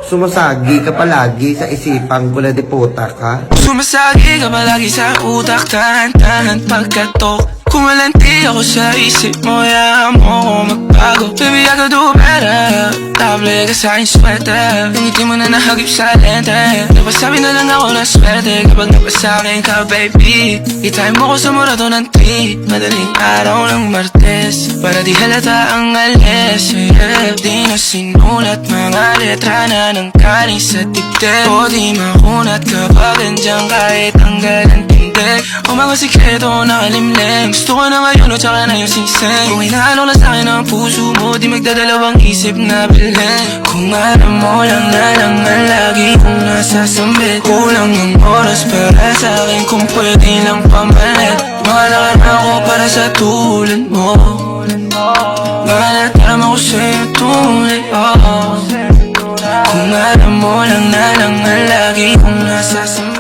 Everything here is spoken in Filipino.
Sumasagi ka palagi sa isipan ko na di puta ka. Sumasagi ka palagi sa utak, tahan-tahan pagkatok. Kumalanti ako sa isip mo, hayaan mo ako magbago. Baby, I could do better. Table ka sa aking sweater, yung ngiti mo na nahagip sa lente. Napasabi na lang ako na swerte kapag napasakin ka, baby. Itime mo ko sa murato ng tree, madaling araw ng Martes, para di halata ang alis, yeah. Di na sinulat mga letra na ng kaling sa dibdib, o di makunat kapag andyan kahit tanggal ang tindig. O mga sikreto nakalimlim, gusto ko na ngayon o tsaka na yung singsing. Kung inaano na sa'kin ang puso mo, di magdadalawang isip na bilhin. Kung alam mo lang na lang ang lagi kong nasasambit, kulang ang oras para sa'kin kung pwede lang pamalit. Mahalakan ako para sa tulad mo, mahalakan ako sa'yo tunay, oh. Kung alam mo lang na lang ang lagi kong nasasambit.